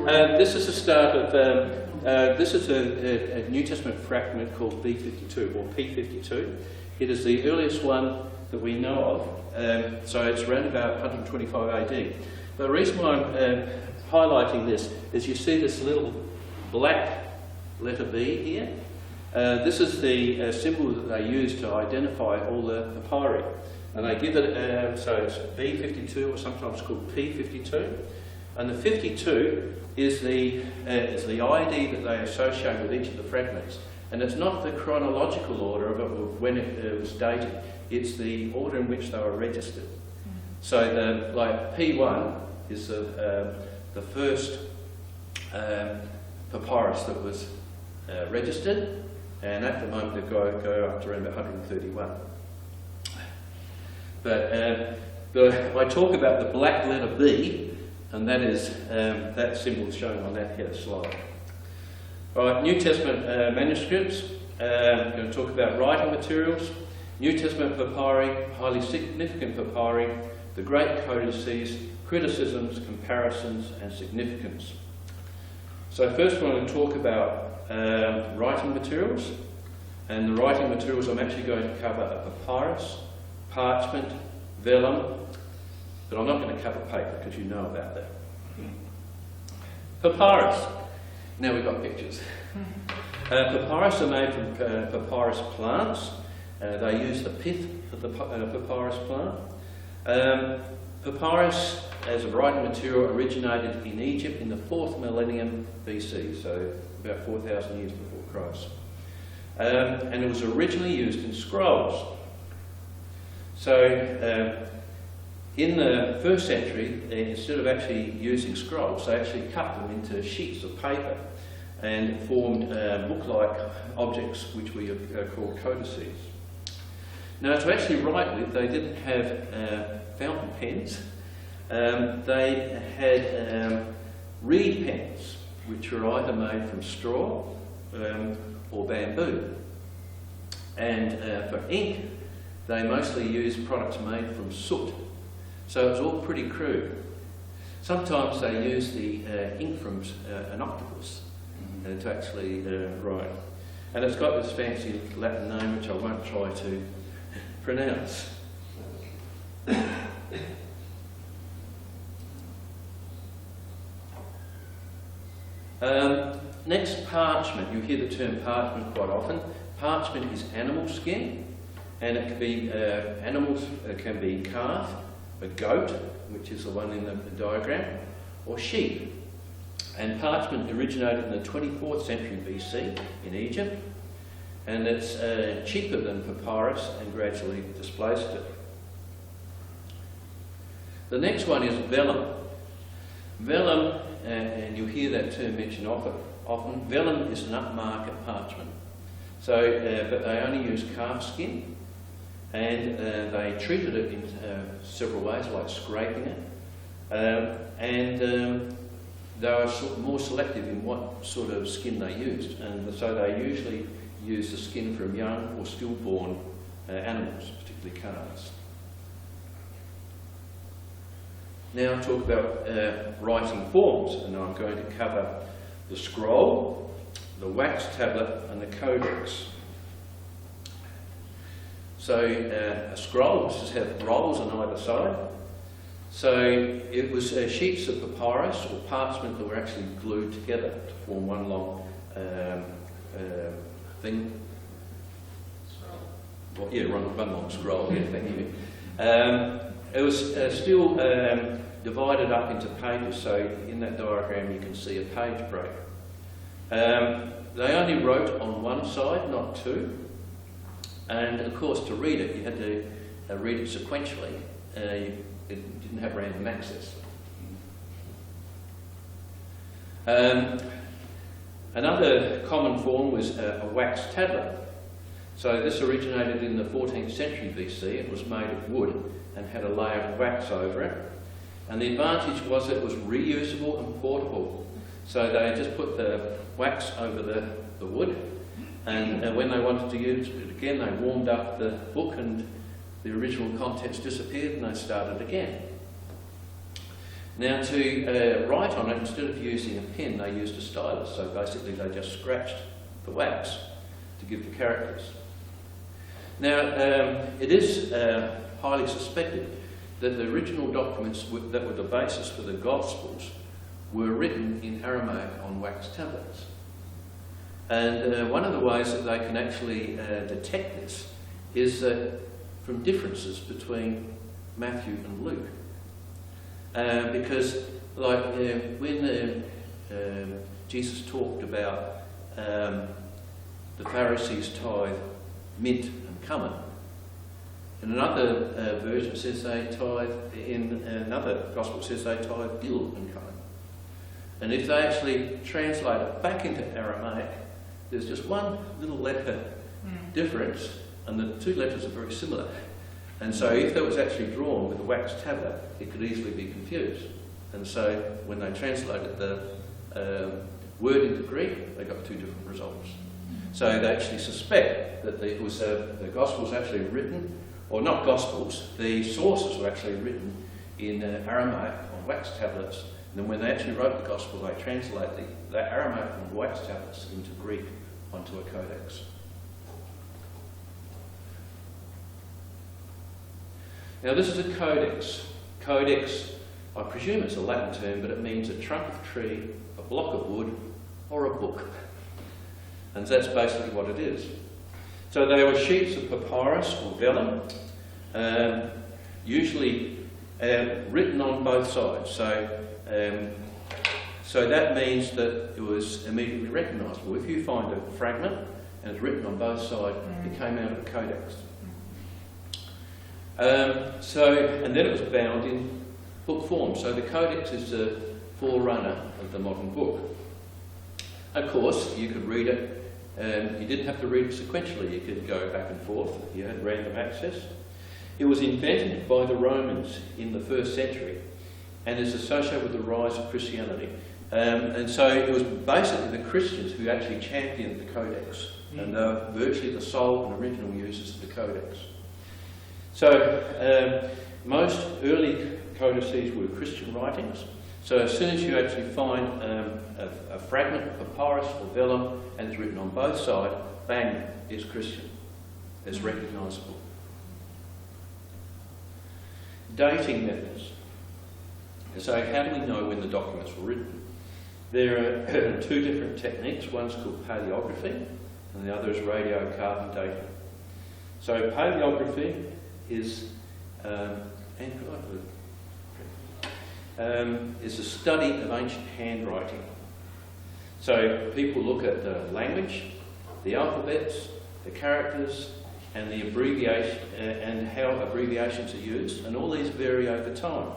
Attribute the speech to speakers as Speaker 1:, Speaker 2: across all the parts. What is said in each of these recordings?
Speaker 1: This is the start of, this is a New Testament fragment called B52 or P52. It is the earliest one that we know of, so it's around about 125 AD. The reason why I'm highlighting this is you see this little black letter B here. This is the symbol that they use to identify all the papyri. And they give it, so it's B52 or sometimes called P52. And the 52 is the ID that they associate with each of the fragments. And it's not the chronological order of it when it was dated, it's the order in which they were registered. So the, like P1 is the first papyrus that was registered, and at the moment they go up to around 131. But I talk about the black letter B, and that is that symbol shown on that here slide. Right, New Testament manuscripts. I'm going to talk about writing materials. New Testament papyri, highly significant papyri, the great codices, criticisms, comparisons, and significance. So first I want to talk about writing materials. And the writing materials I'm actually going to cover are papyrus, parchment, vellum, but I'm not going to cover paper because you know about that. Papyrus. Now we've got pictures. Papyrus are made from papyrus plants. They use the pith of the papyrus plant. Papyrus as a writing material originated in Egypt in the 4th millennium BC, so about 4,000 years before Christ. And it was originally used in scrolls. So in the 1st century, instead of actually using scrolls, they actually cut them into sheets of paper and formed book-like objects which we call codices. Now, to actually write with, they didn't have fountain pens. They had reed pens, which were either made from straw or bamboo. And for ink, they mostly used products made from soot. So it was all pretty crude. Sometimes they used the ink from an octopus to actually write. And it's got this fancy Latin name which I won't try to pronounce. Next, parchment. You hear the term parchment quite often. Parchment is animal skin, and it can be animals can be calf, a goat, which is the one in the diagram, or sheep. And parchment originated in the 24th century BC in Egypt, and it's cheaper than papyrus and gradually displaced it. The next one is vellum. Vellum, and you hear that term mentioned often, vellum is an upmarket parchment. So, but they only use calf skin, and they treated it in several ways, like scraping it, and they were more selective in what sort of skin they used, and so they usually use the skin from young or stillborn animals, particularly calves. Now I'll talk about writing forms, and I'm going to cover the scroll, the wax tablet, and the codex. So a scroll just have rolls on either side. So it was sheets of papyrus or parchment that were actually glued together to form one long thing. Well, yeah, one long scroll. Yeah, thank you. It was still divided up into pages. So in that diagram, you can see a page break. They only wrote on one side, not two. And of course, to read it, you had to read it sequentially. It didn't have random access. Another common form was a wax tablet. So this originated in the 14th century BC. It was made of wood and had a layer of wax over it. And the advantage was that it was reusable and portable. So they just put the wax over the wood, and when they wanted to use it again, they warmed up the book and the original contents disappeared and they started again. Now to write on it, instead of using a pen, they used a stylus. So basically they just scratched the wax to give the characters. Now it is highly suspected that the original documents that were the basis for the Gospels were written in Aramaic on wax tablets. And one of the ways that they can actually detect this is from differences between Matthew and Luke. Because, like, when Jesus talked about the Pharisees tithe mint and cumin, in another version it says they tithe, in another gospel it says they tithe dill and cumin. And if they actually translate it back into Aramaic, there's just one little letter difference, and the two letters are very similar. And so if that was actually drawn with a wax tablet, it could easily be confused. And so when they translated the word into Greek, they got two different results. So they actually suspect that the Gospels actually written, or not Gospels, the sources were actually written in Aramaic on wax tablets. And then when they actually wrote the Gospel, they translated the Aramaic on wax tablets into Greek onto a codex. Now this is a codex. Codex, I presume it's a Latin term, but it means a trunk of tree, a block of wood, or a book. And that's basically what it is. So they were sheets of papyrus or vellum, usually written on both sides. So that means that it was immediately recognisable. If you find a fragment and it's written on both sides, it came out of the codex. And then it was bound in book form. So the codex is the forerunner of the modern book. Of course, you could read it. You didn't have to read it sequentially. You could go back and forth. You had random access. It was invented by the Romans in the 1st century and is associated with the rise of Christianity. And so it was basically the Christians who actually championed the codex, and they're virtually the sole and original users of the codex. So most early codices were Christian writings. So as soon as you actually find a fragment of papyrus or vellum and it's written on both sides, bang, it's Christian. It's recognisable. Dating methods. So how do we know when the documents were written? There are two different techniques. One's called paleography and the other is radiocarbon dating. So paleography is a study of ancient handwriting. So people look at the language, the alphabets, the characters, and the abbreviation and how abbreviations are used, and all these vary over time.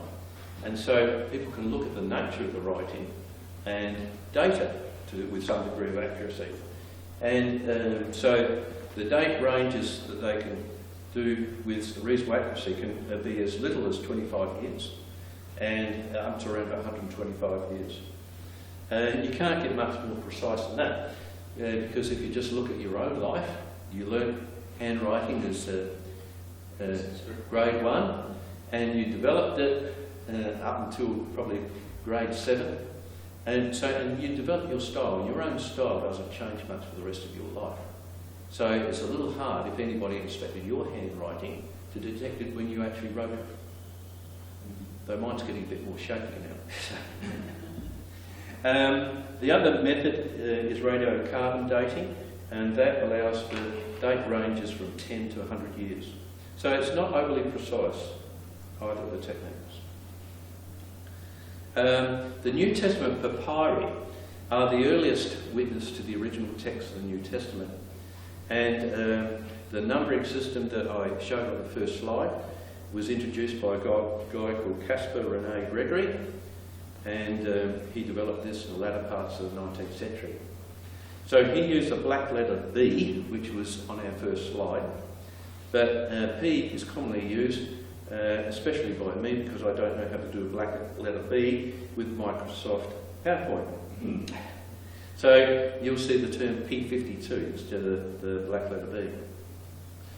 Speaker 1: And so people can look at the nature of the writing and date it with some degree of accuracy. And so the date ranges that they can do with reasonable accuracy can be as little as 25 years and up to around 125 years. And you can't get much more precise than that, because if you just look at your own life, you learn handwriting as grade 1, and you developed it up until probably grade 7, and you develop your style, and your own style doesn't change much for the rest of your life. So it's a little hard, if anybody inspected your handwriting, to detect it when you actually wrote it. Though mine's getting a bit more shaky now. The other method is radiocarbon dating, and that allows for date ranges from 10 to 100 years. So it's not overly precise, either of the techniques. The New Testament Papyri are the earliest witness to the original text of the New Testament. And the numbering system that I showed on the first slide was introduced by a guy called Caspar René Gregory, and he developed this in the latter parts of the 19th century. So he used the black letter B, which was on our first slide, but P is commonly used, especially by me, because I don't know how to do a black letter B with Microsoft PowerPoint. So you'll see the term P52 instead of the black letter B.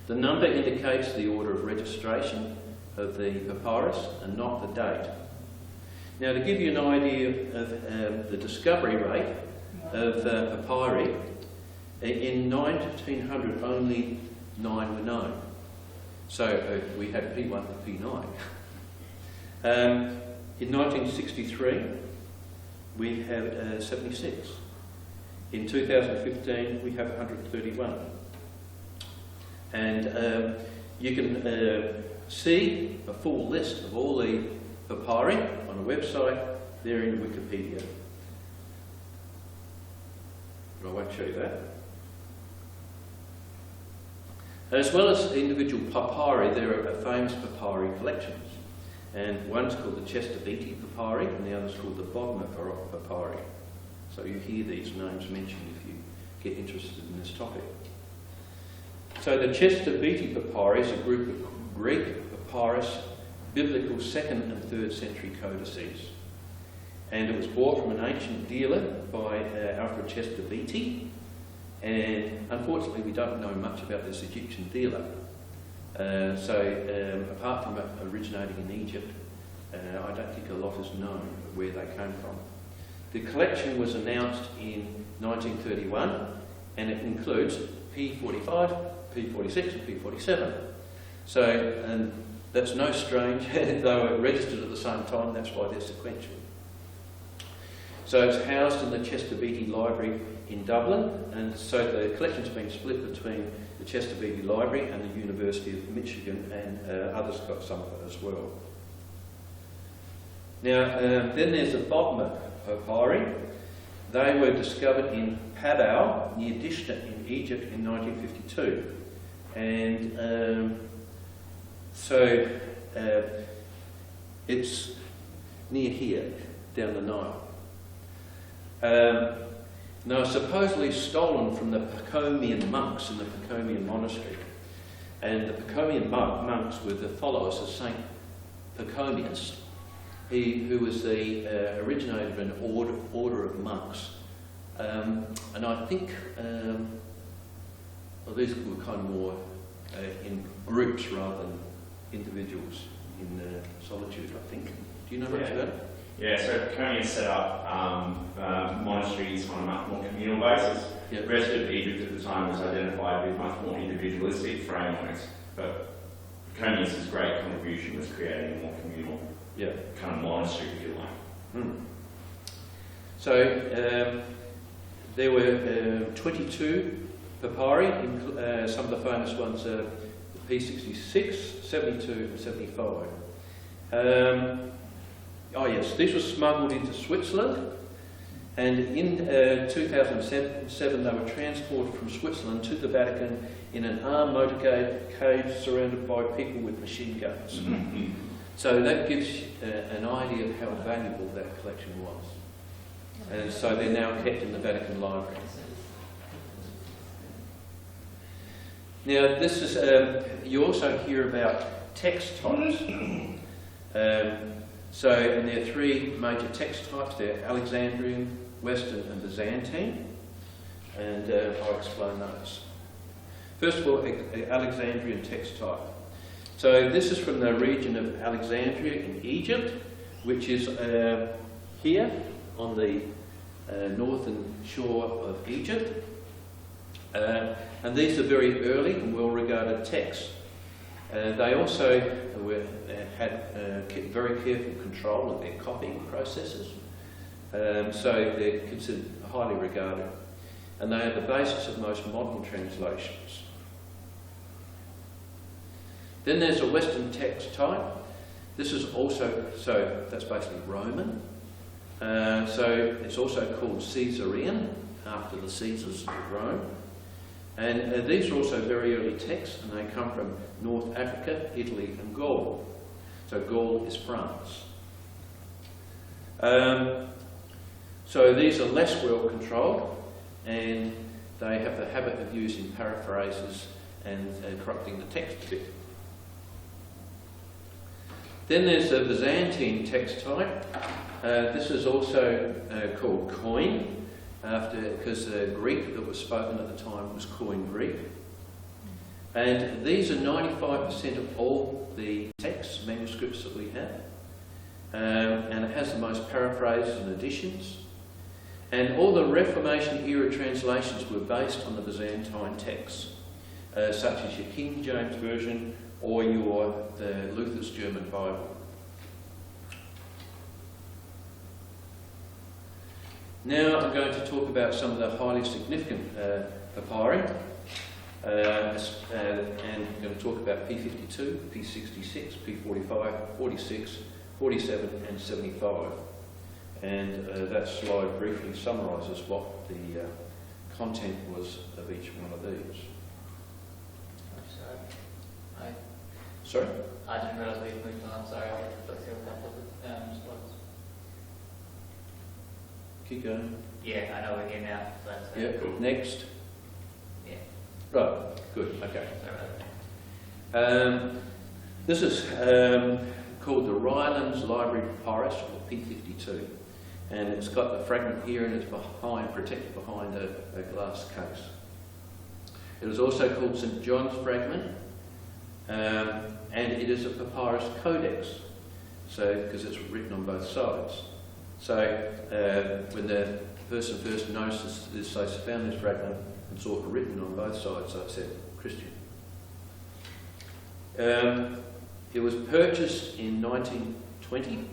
Speaker 1: The number indicates the order of registration of the papyrus and not the date. Now, to give you an idea of the discovery rate of papyri, in 1900 only 9 were known. So we had P1 to P9. In 1963, we had 76. In 2015, we have 131. And you can see a full list of all the papyri on a website there in Wikipedia. But I won't show you that. As well as individual papyri, there are famous papyri collections. And one's called the Beatty Papyri, and the other's called the Bodmer Papyri. So you hear these names mentioned if you get interested in this topic. So the Beatty Papyri is a group of Greek papyrus, biblical 2nd and 3rd century codices. And it was bought from an ancient dealer by Alfred Beatty. And unfortunately, we don't know much about this Egyptian dealer. Apart from it originating in Egypt, I don't think a lot is known of where they came from. The collection was announced in 1931, and it includes P45, P46 and P47. So that's no strange, they were registered at the same time, that's why they're sequential. So it's housed in the Beatty Library in Dublin, and so the collection's been split between the Beatty Library and the University of Michigan, and others got some of it as well. Now, then there's the Bodmer Papyri. They were discovered in Pabau, near Dishna in Egypt in 1952. And it's near here, down the Nile. They were supposedly stolen from the Pachomian monks in the Pachomian monastery. And the Pachomian monks were the followers of Saint Pachomius, who was the originator of an order of monks. And I think, these were kind of more in groups rather than individuals in solitude, I think. Do you know much about it?
Speaker 2: Yeah, so Pachomius set up monasteries on a much more communal basis.
Speaker 1: Yeah.
Speaker 2: The rest of Egypt at the time was identified with much more individualistic frameworks, but Pachomius' great contribution was creating a more communal kind of monastery, if you like.
Speaker 1: So there were 22 papyri, some of the famous ones are P66, 72 and 75. These were smuggled into Switzerland, and in 2007 they were transported from Switzerland to the Vatican in an armed motorcade surrounded by people with machine guns. So that gives an idea of how valuable that collection was. And so they're now kept in the Vatican Library. Now this is, you also hear about text types. And there are 3 major text types. They're Alexandrian, Western and Byzantine. And I'll explain those. First of all, Alexandrian text type. So this is from the region of Alexandria in Egypt, which is here on the northern shore of Egypt. And these are very early and well-regarded texts. They also had very careful control of their copying processes, so they're considered highly regarded, and they are the basis of most modern translations. Then there's a Western text type. This is also, so that's basically Roman. So it's also called Caesarean, after the Caesars of Rome. And these are also very early texts, and they come from North Africa, Italy and Gaul. So Gaul is France. So these are less well controlled, and they have the habit of using paraphrases and corrupting the text a bit. Then there's the Byzantine text type. This is also called Koine, because the Greek that was spoken at the time was Koine Greek. And these are 95% of all the texts, manuscripts that we have. and it has the most paraphrases and additions. And all the Reformation era translations were based on the Byzantine texts, such as your King James Version or the Luther's German Bible. Now I'm going to talk about some of the highly significant papyri, and I'm going to talk about P52, P66, P45, 46, 47 and 75. And that slide briefly summarises what the content was of each one of these. Sorry?
Speaker 3: I didn't realise we had moved on. Sorry, I had to look through a couple of slides.
Speaker 1: Keep going.
Speaker 3: Yeah, I know we're here now. So
Speaker 1: Yeah,
Speaker 2: cool.
Speaker 1: Next.
Speaker 3: Yeah.
Speaker 1: Right, good, okay.
Speaker 3: Sorry about that.
Speaker 1: This is called the Rylands Library Papyrus, or P52, and it's got the fragment here and it's protected behind a glass case. It is also called St John's Fragment, and it is a papyrus codex, so because it's written on both sides. So when the person first noticed this, they found this fragment and saw it written on both sides, so it said Christian. It was purchased in 1920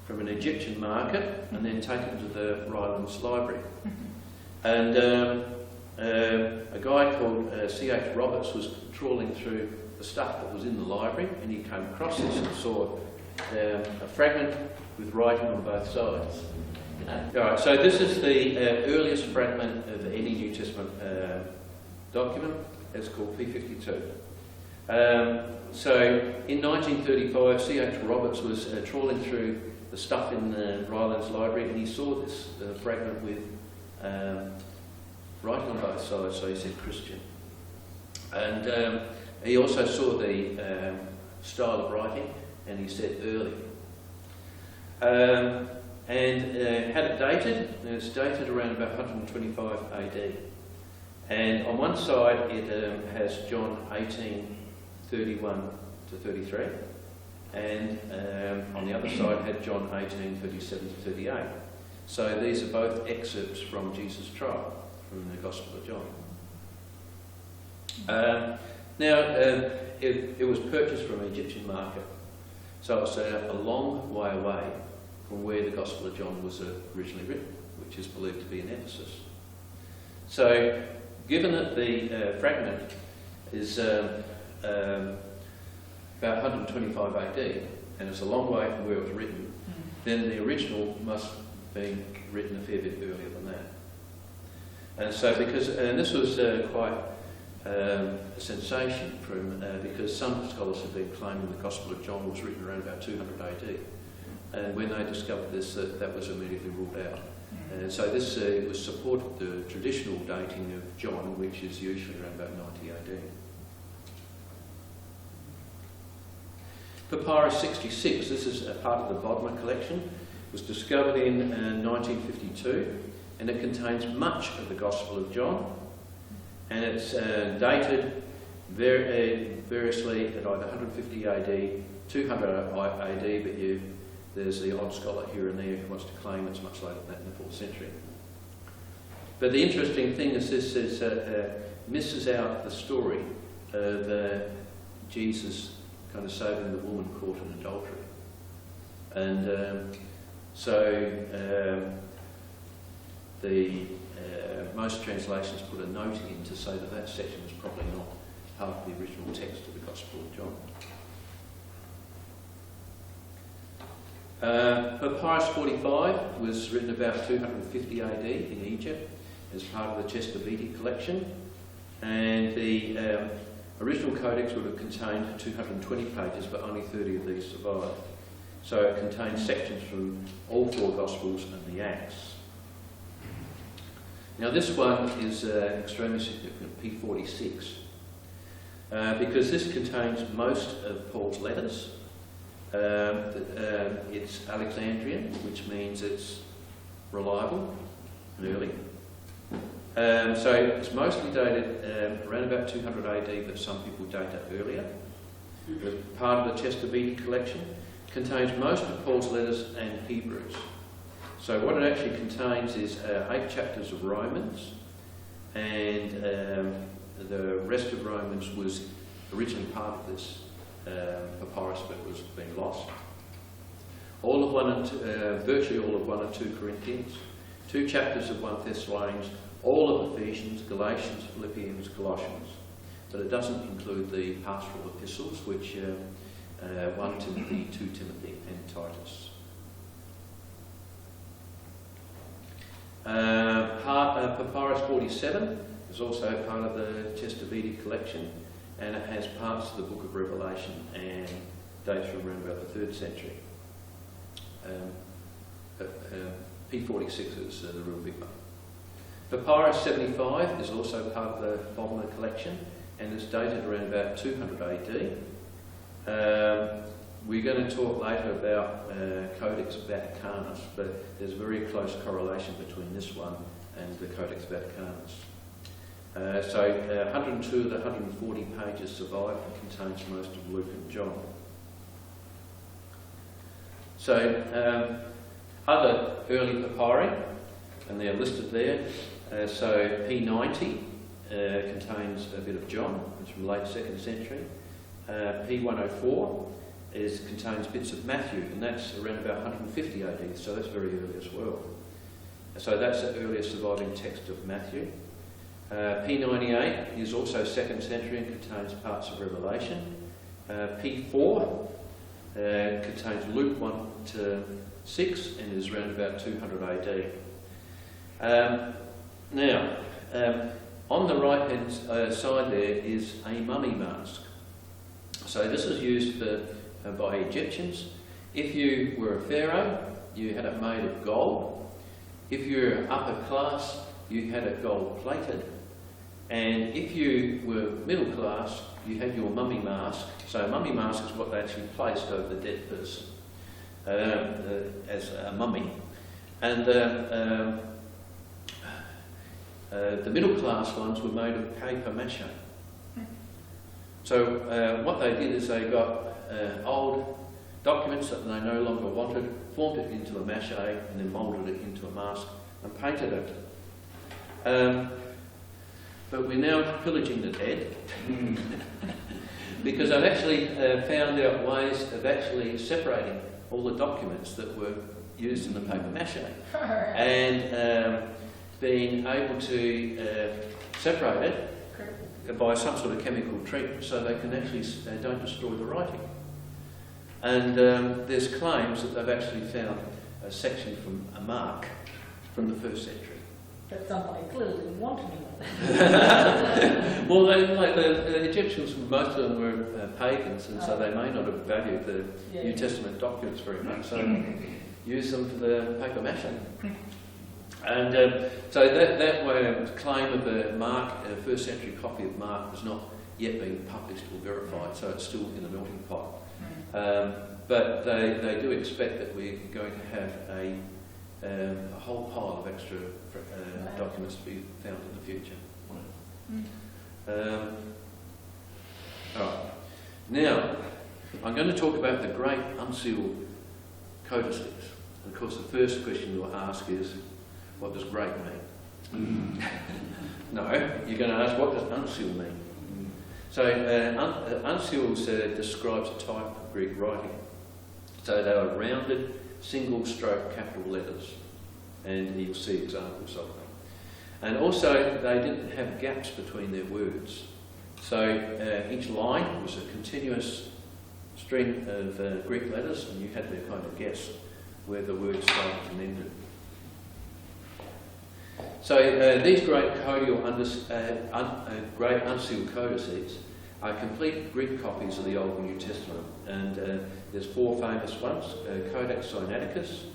Speaker 1: from an Egyptian market and then taken to the Rylands Library. And a guy called C.H. Roberts was trawling through the stuff that was in the library, and he came across this and saw a fragment with writing on both sides. Alright, so this is the earliest fragment of any New Testament document. It's called P52. So in 1935, C.H. Roberts was trawling through the stuff in the Rylands Library, and he saw this fragment with writing on both sides, so he said Christian. And he also saw the style of writing, and he said early. And had it dated, and it's dated around about 125 AD. And on one side it has John 18:31 to 33, and on the other side had John 18:37 to 38. So these are both excerpts from Jesus' trial, from the Gospel of John. It was purchased from an Egyptian market, so it's a long way away from where the Gospel of John was originally written, which is believed to be in Ephesus. So, given that the fragment is about 125 AD, and it's a long way from where it was written, then the original must have been written a fair bit earlier than that. And so, and this was quite a sensation because some scholars have been claiming the Gospel of John was written around about 200 AD. And when they discovered this, that was immediately ruled out. And so this was supported the traditional dating of John, which is usually around about 90 AD. Papyrus 66, this is a part of the Bodmer collection, was discovered in 1952, and it contains much of the Gospel of John, and it's dated variously at either 150 AD, 200 AD, but there's the odd scholar here and there who wants to claim it's much later than that, in the 4th century. But the interesting thing is this misses out the story of Jesus kind of saving the woman caught in adultery. And most translations put a note in to say that section is probably not part of the original text of the Gospel of John. Papyrus 45 was written about 250 AD in Egypt as part of the Chester Beatty collection, and the original codex would have contained 220 pages, but only 30 of these survived. So it contains sections from all 4 Gospels and the Acts. Now this one is extremely significant, P46, because this contains most of Paul's letters. It's Alexandrian, which means it's reliable and early. So it's mostly dated around about 200 AD, but some people date it earlier. It was part of the Chester Beatty collection, contains most of Paul's letters and Hebrews. So what it actually contains is 8 chapters of Romans, and the rest of Romans was originally part of this papyrus but was being lost. All of virtually all of 1 and 2 Corinthians, 2 chapters of 1 Thessalonians, all of Ephesians, Galatians, Philippians, Colossians. But it doesn't include the pastoral epistles, which 1 Timothy, 2 Timothy and Titus. Papyrus 47 is also part of the Chester Beatty collection, and it has parts of the Book of Revelation and dates from around about the 3rd century. P46 is the real big one. Papyrus 75 is also part of the Bodmer collection, and it's dated around about 200 AD. We're going to talk later about Codex Vaticanus, but there's a very close correlation between this one and the Codex Vaticanus. So 102 of the 140 pages survive and contains most of Luke and John. So other early papyri, and they're listed there. So P90 contains a bit of John, it's from late 2nd century. P104 contains bits of Matthew, and that's around about 150 AD, so that's very early as well. So that's the earliest surviving text of Matthew. P98 is also 2nd century and contains parts of Revelation. P4 contains Luke 1 to 6 and is around about 200 AD. Now, on the right hand side there is a mummy mask. So this is used by Egyptians. If you were a pharaoh, you had it made of gold. If you were upper class, you had it gold plated. And if you were middle class, you had your mummy mask. So a mummy mask is what they actually placed over the dead person as a mummy. And the middle class ones were made of paper mache. So what they did is they got old documents that they no longer wanted, formed it into a mache, and then moulded it into a mask and painted it. But we're now pillaging the dead because I've actually found out ways of actually separating all the documents that were used in the paper mache and being able to separate it by some sort of chemical treatment so they can actually don't destroy the writing. And there's claims that they've actually found a section from a mark from the 1st century.
Speaker 4: But somebody clearly wanted it.
Speaker 1: Well, the Egyptians, most of them were pagans, and so they may not have valued the New Testament documents very much, so use them for the paper mache. And so that way, claim of a Mark, a 1st century copy of Mark, has not yet been published or verified, so it's still in the melting pot. But they do expect that we're going to have a whole pile of extra documents to be found in the future. All right. Now, I'm going to talk about the great unsealed codices. And of course, the first question you'll ask is, what does great mean? No, you're going to ask, what does unsealed mean? So, unsealed describes a type of Greek writing. So they are rounded, single-stroke capital letters, and you'll see examples of them. And also, they didn't have gaps between their words. So each line was a continuous string of Greek letters, and you had to kind of guess where the words started and ended. So these great great unsealed codices are complete Greek copies of the Old and New Testament, and there's 4 famous ones: Codex Sinaiticus,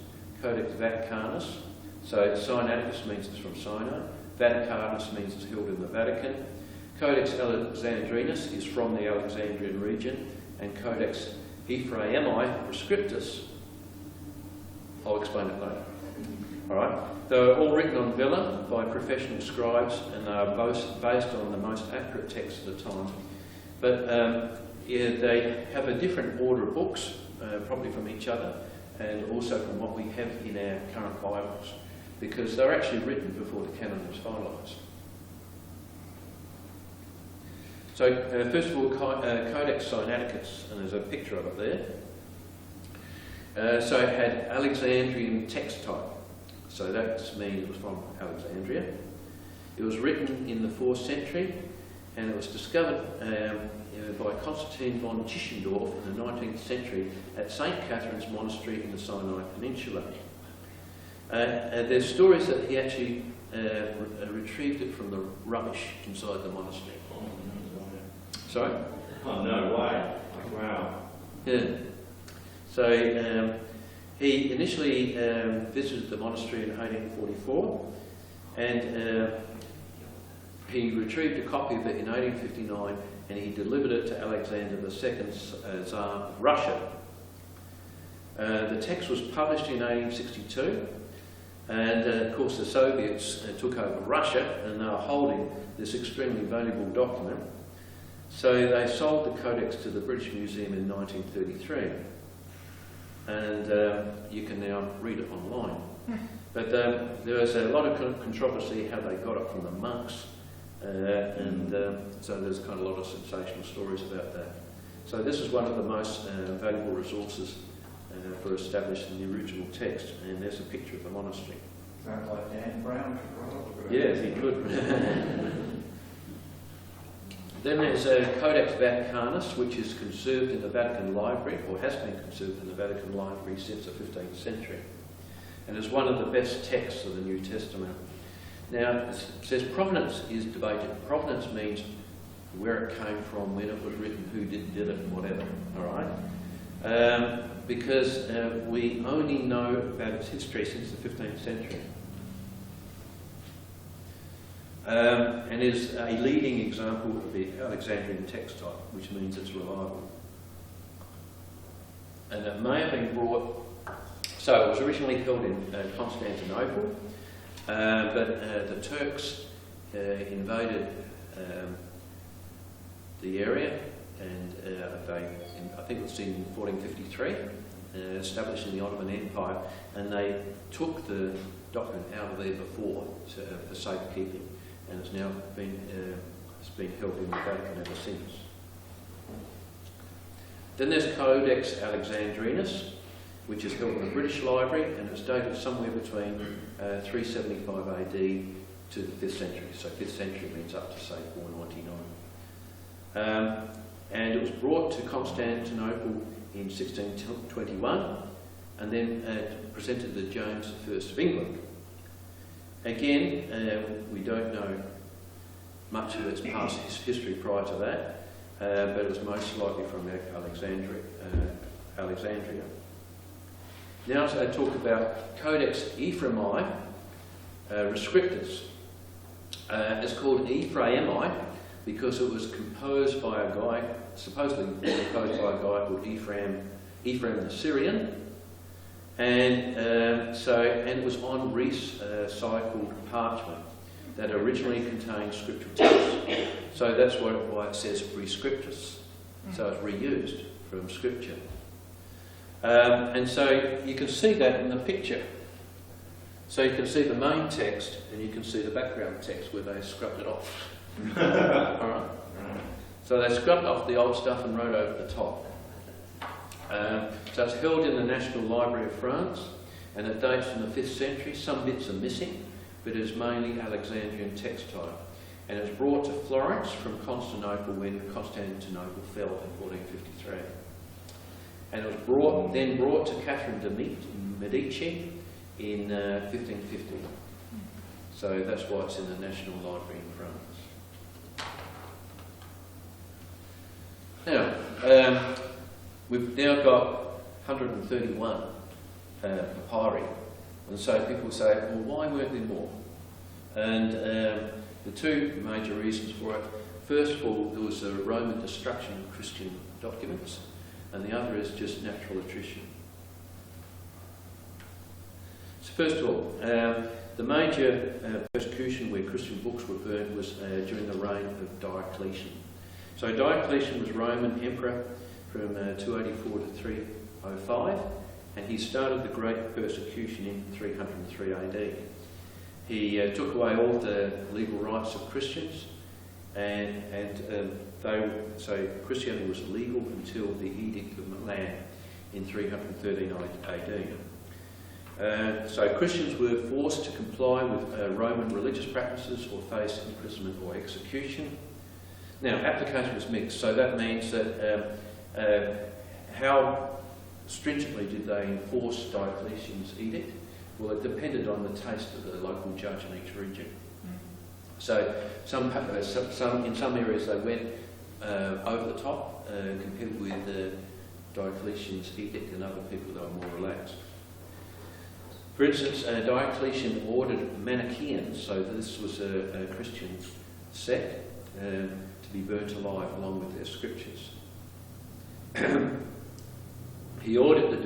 Speaker 1: Codex Vaticanus. So Sinaiticus means it's from Sinai. Vaticanus means it's held in the Vatican. Codex Alexandrinus is from the Alexandrian region, and Codex Ephraemi Rescriptus. I'll explain it later. All right. They're all written on vellum by professional scribes, and they are both based on the most accurate texts of the time. But they have a different order of books probably from each other, and also from what we have in our current Bibles, because they're actually written before the canon was finalised. So, first of all, Codex Sinaiticus, and there's a picture of it there. So it had Alexandrian text type, so that means it was from Alexandria. It was written in the 4th century, and it was discovered by Constantine von Tischendorf in the 19th century at St. Catherine's Monastery in the Sinai Peninsula. There's stories that he actually retrieved it from the rubbish inside the monastery. Sorry?
Speaker 2: Oh, no way. Wow.
Speaker 1: Yeah. So he initially visited the monastery in 1844, and he retrieved a copy of it in 1859, and he delivered it to Alexander II, Tsar of Russia. The text was published in 1862, and of course the Soviets took over Russia, and they were holding this extremely valuable document. So they sold the codex to the British Museum in 1933, and you can now read it online. But there was a lot of controversy how they got it from the monks, and so there's kind of a lot of sensational stories about that. So this is one of the most valuable resources for establishing the original text, and there's a picture of the monastery.
Speaker 5: Sounds like Dan Brown.
Speaker 1: Yes, he could. Then there's Codex Vaticanus, which is conserved in the Vatican Library, or has been conserved in the Vatican Library since the 15th century, and is one of the best texts of the New Testament. Now, it says provenance is debated. Provenance means where it came from, when it was written, who did it, and whatever, all right? Because we only know about its history since the 15th century. And is a leading example of the Alexandrian text type, which means it's reliable. And it may have been brought, so it was originally held in Constantinople, but the Turks invaded the area, and I think it was in 1453, establishing the Ottoman Empire, and they took the document out of there before for safekeeping, and it's now been held in the Vatican ever since. Then there's Codex Alexandrinus, which is held in the British Library, and it's dated somewhere between 375 AD to the 5th century. So 5th century means up to, say, 499. And it was brought to Constantinople in 1621, and then presented to James I of England. Again, we don't know much of its past history prior to that, but it was most likely from Alexandria. Now I talk about Codex Ephraemi, Rescriptus. It's called Ephraemi because it was composed by a guy, supposedly composed by a guy called Ephraim the Syrian, and it was on recycled parchment that originally contained scriptural texts. So that's why it says Rescriptus. So it's reused from scripture. And so you can see that in the picture. So you can see the main text and you can see the background text where they scrubbed it off. Alright. So they scrubbed off the old stuff and wrote over the top. So it's held in the National Library of France, and it dates from the 5th century. Some bits are missing, but it is mainly Alexandrian text type. And it was brought to Florence from Constantinople when Constantinople fell in 1453. And it was then brought to Catherine de' Medici in 1550. So that's why it's in the National Library in France. Now, we've now got 131 papyri, and so people say, well, why weren't there more? And the two major reasons for it: first of all, there was a Roman destruction of Christian documents, and the other is just natural attrition. So first of all, the major persecution where Christian books were burned was during the reign of Diocletian. So Diocletian was Roman emperor from 284 to 305, and he started the Great Persecution in 303 AD. He took away all the legal rights of Christians, so Christianity was illegal until the Edict of Milan in 313 AD. So Christians were forced to comply with Roman religious practices or face imprisonment or execution. Now, application was mixed, so that means that how stringently did they enforce Diocletian's edict? Well, it depended on the taste of the local judge in each region. So in some areas they went over the top compared with Diocletian's edict, and other people they were more relaxed. For instance, Diocletian ordered Manichaeans, so this was a Christian sect, to be burnt alive along with their scriptures. He ordered the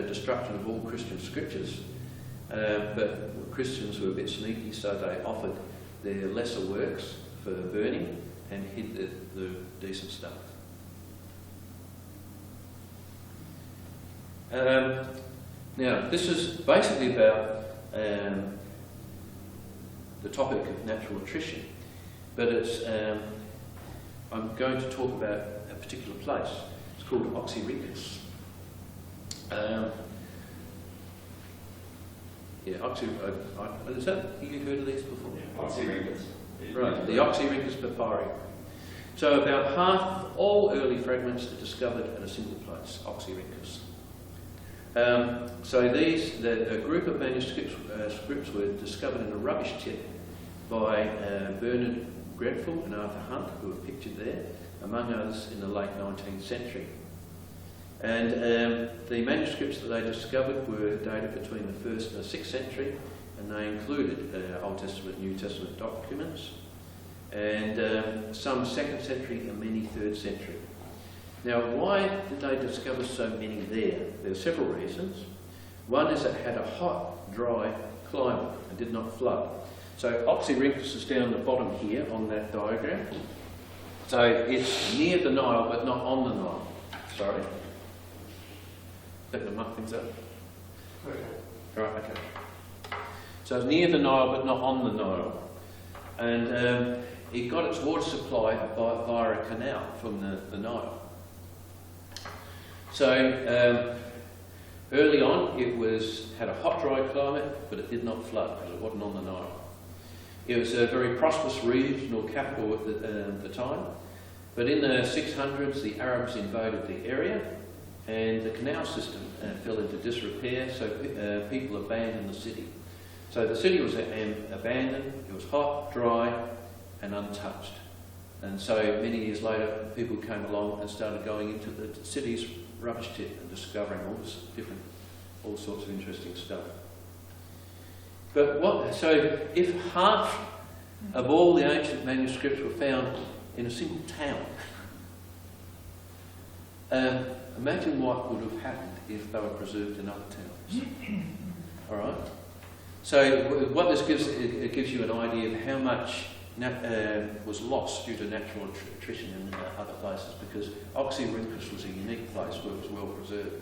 Speaker 1: destruction of all Christian scriptures, but Christians were a bit sneaky, so they offered their lesser works for burning and hid the decent stuff. Now, this is basically about the topic of natural attrition, but it's I'm going to talk about a particular place. It's called Oxyrhynchus. Is that, you heard of these before?
Speaker 2: Yeah, Oxyrhynchus.
Speaker 1: Right, the Oxyrhynchus Papyri. So about half all early fragments are discovered in a single place, Oxyrhynchus. So the group of manuscripts were discovered in a rubbish tip by Bernard Grenfell and Arthur Hunt, who are pictured there, among others in the late 19th century. And the manuscripts that they discovered were dated between the 1st and the 6th century, and they included Old Testament, New Testament documents, and some 2nd century and many 3rd century. Now, why did they discover so many there? There are several reasons. One is it had a hot, dry climate and did not flood. So Oxyrhynchus is down the bottom here on that diagram. So it's near the Nile, but not on the Nile. Sorry. Let them muck things up.
Speaker 3: Okay.
Speaker 1: Right, okay. So it's near the Nile, but not on the Nile. And it got its water supply via a canal from the Nile. So early on, it had a hot, dry climate, but it did not flood because it wasn't on the Nile. It was a very prosperous regional capital at the time, but in the 600s, the Arabs invaded the area, and the canal system fell into disrepair, so people abandoned the city. So the city was abandoned, it was hot, dry, and untouched. And so many years later, people came along and started going into the city's rubbish tip and discovering all sorts of interesting stuff. But so if half of all the ancient manuscripts were found in a single town, imagine what would have happened if they were preserved in other towns. All right. So what this gives, it gives you an idea of how much was lost due to natural attrition in other places, because Oxyrhynchus was a unique place where it was well preserved.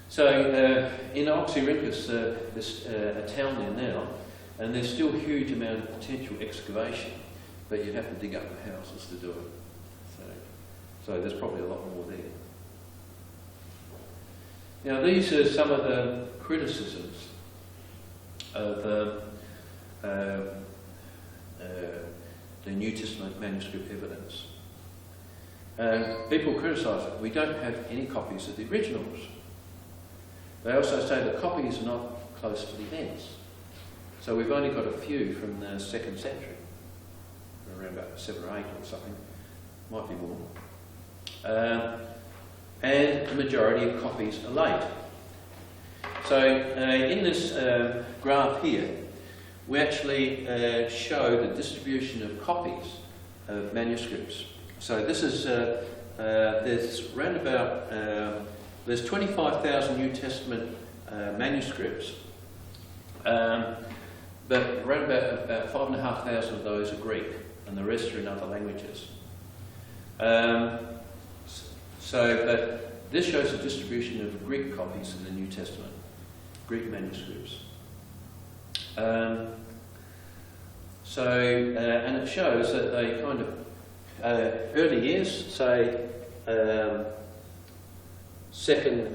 Speaker 1: So in Oxyrhynchus, there's a town there now, and there's still a huge amount of potential excavation, but you'd have to dig up the houses to do it. So there's probably a lot more there. Now these are some of the criticisms of the New Testament manuscript evidence. People criticise it. We don't have any copies of the originals. They also say the copies are not close to the events. So we've only got a few from the 2nd century, around about 7 or 8 or something, might be more. And the majority of copies are late. So in this graph here, we actually show the distribution of copies of manuscripts. So this is, there's around about, there's 25,000 New Testament manuscripts, but around about 5,500 of those are Greek, and the rest are in other languages. So, but this shows the distribution of Greek copies in the New Testament, Greek manuscripts. And it shows that they kind of, early years, say, second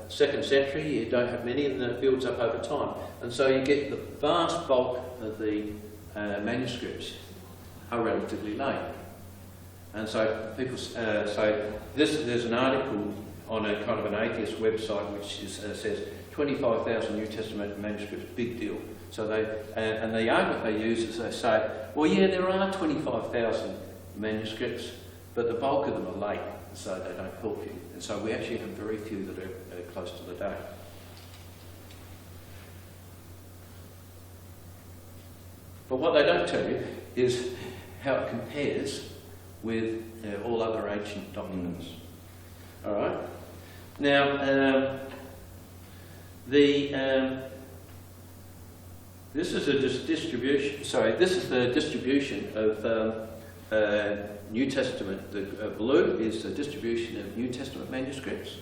Speaker 1: century, you don't have many, and then it builds up over time. And so you get the vast bulk of the manuscripts are relatively late. And so people there's an article on a kind of an atheist website which says 25,000 New Testament manuscripts, big deal. So and the argument they use is they say, well, yeah, there are 25,000 manuscripts, but the bulk of them are late, so they don't help you. And so we actually have very few that are close to the date. But what they don't tell you is how it compares with all other ancient documents. All right. Now, this is a distribution. Sorry, this is the distribution of New Testament. The blue is the distribution of New Testament manuscripts.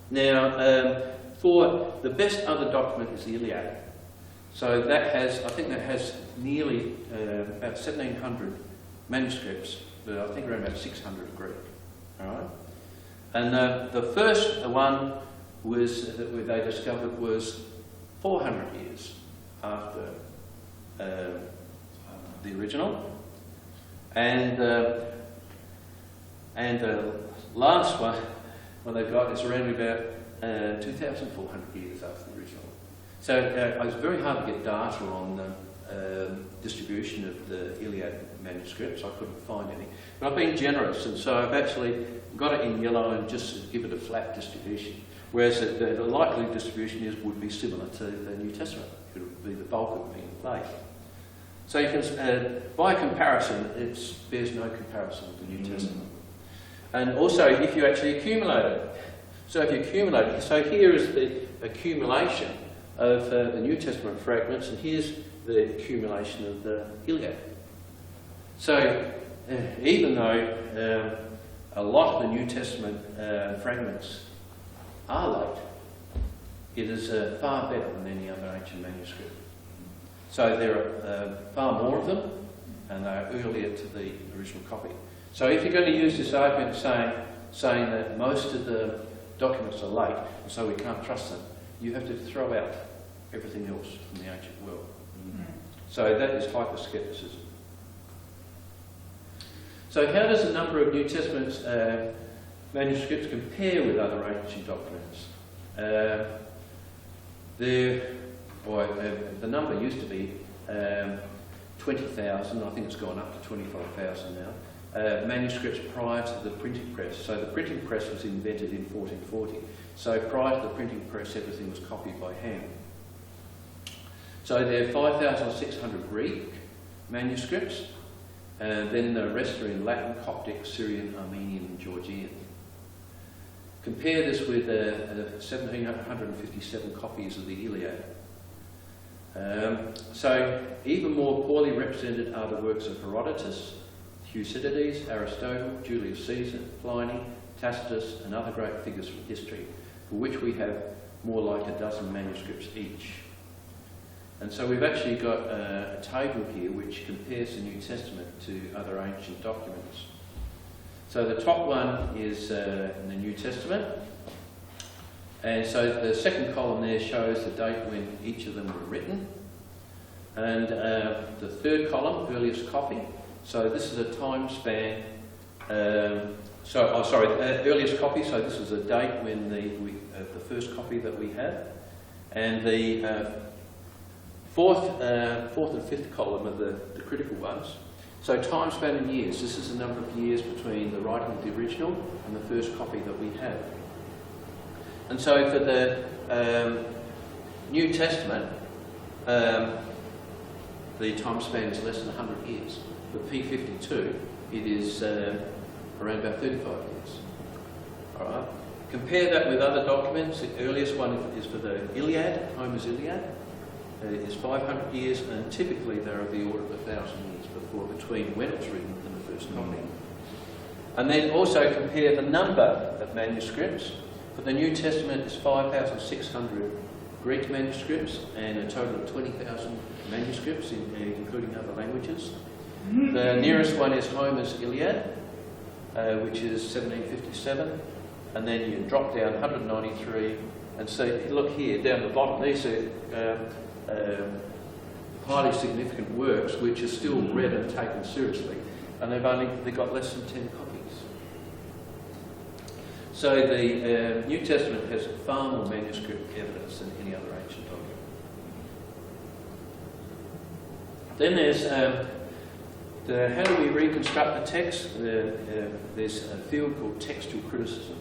Speaker 1: Now, for the best other document is the Iliad. So that has, I think that has nearly about 1,700 manuscripts, but I think around about 600 Greek. All right. And the first one was that they discovered was 400 years after the original, and the last one they've got is around about 2,400 years after the original. So it was very hard to get data on the distribution of the Iliad manuscripts. I couldn't find any. But I've been generous, and so I've actually got it in yellow and just give it a flat distribution. Whereas the likely distribution would be similar to the New Testament. It would be the bulk of being late. So you can, by comparison, it bears no comparison with the New Testament. And also, if you actually accumulate it. So if you accumulate it, so here is the accumulation of the New Testament fragments, and here's the accumulation of the Iliad. So even though a lot of the New Testament fragments are late, it is far better than any other ancient manuscript. So there are far more of them, and they are earlier to the original copy. So if you're going to use this argument saying that most of the documents are late, and so we can't trust them, you have to throw out everything else from the ancient world. So that is hyper-skepticism. So how does the number of New Testament manuscripts compare with other ancient documents? The number used to be 20,000, I think it's gone up to 25,000 now, manuscripts prior to the printing press. So the printing press was invented in 1440. So prior to the printing press, everything was copied by hand. So there are 5,600 Greek manuscripts, and then the rest are in Latin, Coptic, Syrian, Armenian and Georgian. Compare this with 1,757 copies of the Iliad. So even more poorly represented are the works of Herodotus, Thucydides, Aristotle, Julius Caesar, Pliny, Tacitus and other great figures from history, for which we have more like a dozen manuscripts each. And so we've actually got a table here which compares the New Testament to other ancient documents. So the top one is in the New Testament, and so the second column there shows the date when each of them were written, and the third column, earliest copy. So this is a time span. Earliest copy. So this is a date when the first copy that we have, and the fourth and fifth column are the critical ones. So time span in years. This is the number of years between the writing of the original and the first copy that we have. And so for the New Testament, the time span is less than 100 years. For P52, it is around about 35 years. All right. Compare that with other documents. The earliest one is for the Iliad, Homer's Iliad. It is 500 years, and typically they're of the order of 1,000 years between when it was written and the first copy. And then also compare the number of manuscripts. For the New Testament is 5,600 Greek manuscripts and a total of 20,000 manuscripts, including other languages. The nearest one is Homer's Iliad, which is 1757. And then you drop down 193. And so look here, down the bottom, these are highly significant works which are still read and taken seriously. And they've got less than 10 copies. So the New Testament has far more manuscript evidence than any other ancient document. Then there's how do we reconstruct the text? There's a field called Textual Criticism.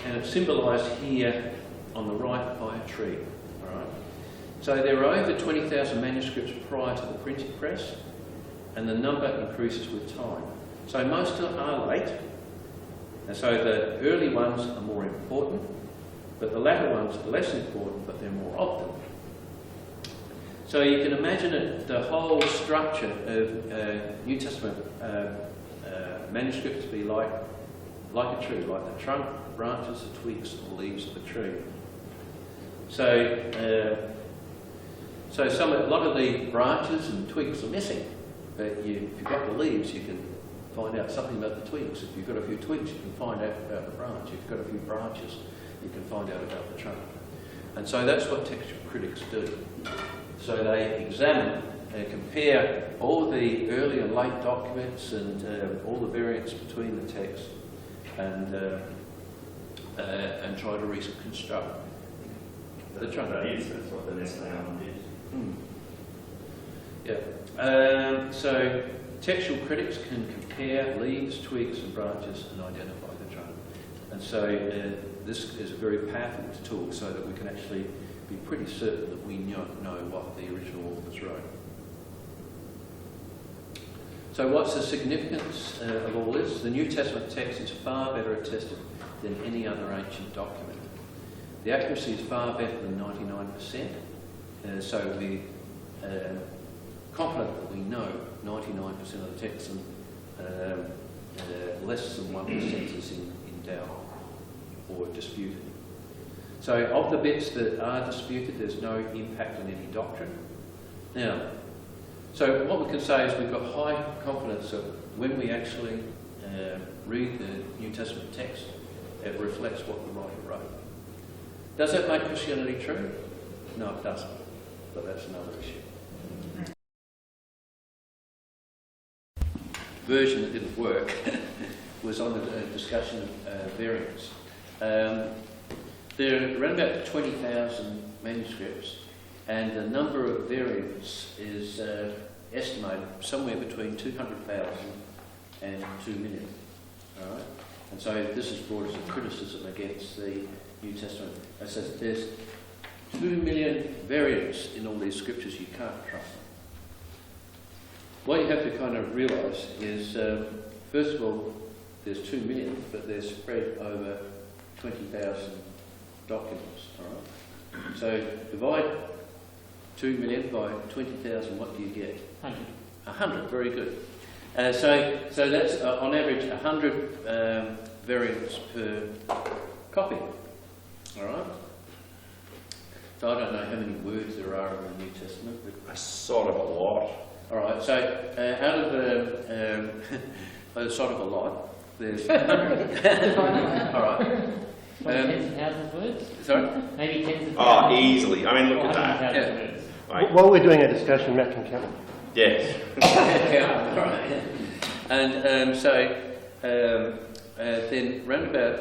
Speaker 1: And it's symbolised here on the right by a tree. All right. So there are over 20,000 manuscripts prior to the printing press, and the number increases with time. So most are late, and so the early ones are more important, but the latter ones are less important, but they're more of them. So you can imagine it, the whole structure of New Testament manuscripts to be like a tree, like the trunk, branches, the twigs, or leaves of a tree. So, a lot of the branches and twigs are missing, but if you've got the leaves, you can find out something about the twigs. If you've got a few twigs, you can find out about the branch. If you've got a few branches, you can find out about the trunk. And so that's what textual critics do. So they examine and compare all the early and late documents and all the variants between the texts, and try to reconstruct the trunk.
Speaker 2: That's what the next album did.
Speaker 1: Yeah. So textual critics can compare leaves, twigs and branches and identify the trunk. And so this is a very powerful tool so that we can actually be pretty certain that we know what the original authors wrote. So what's the significance of all this? The New Testament text is far better attested than any other ancient document. The accuracy is far better than 99%, so we're confident that we know 99% of the text, and less than 1% is in doubt or disputed. So of the bits that are disputed, there's no impact on any doctrine. Now, so what we can say is we've got high confidence that when we actually read the New Testament text, it reflects what the writer wrote. Does that make Christianity true? No, it doesn't. But that's another issue. Version that didn't work was on the discussion of variants. There are around about 20,000 manuscripts, and the number of variants is estimated somewhere between 200,000 and 2 million. All right? And so this has brought us a criticism against the New Testament. It says there's 2 million variants in all these scriptures, you can't trust them. What you have to kind of realise is, first of all, there's 2 million, but they're spread over 20,000 documents. All right? So divide 2 million by 20,000, what do you get?
Speaker 3: 100.
Speaker 1: 100, very good. So that's on average 100 variants per copy. All right? So I don't know how many words there are in the New Testament.
Speaker 2: A sort of a lot.
Speaker 1: All right, so out of the sort of a lot, there's 100. All right.
Speaker 3: Tens of thousands of words?
Speaker 1: Sorry?
Speaker 3: Maybe tens of
Speaker 2: Oh,
Speaker 3: thousands.
Speaker 2: easily. I mean, look at that.
Speaker 3: Hundreds of words.
Speaker 2: Right.
Speaker 6: While we're doing a discussion, Matt can count.
Speaker 2: Yes.
Speaker 1: Yeah, all right. And then round about,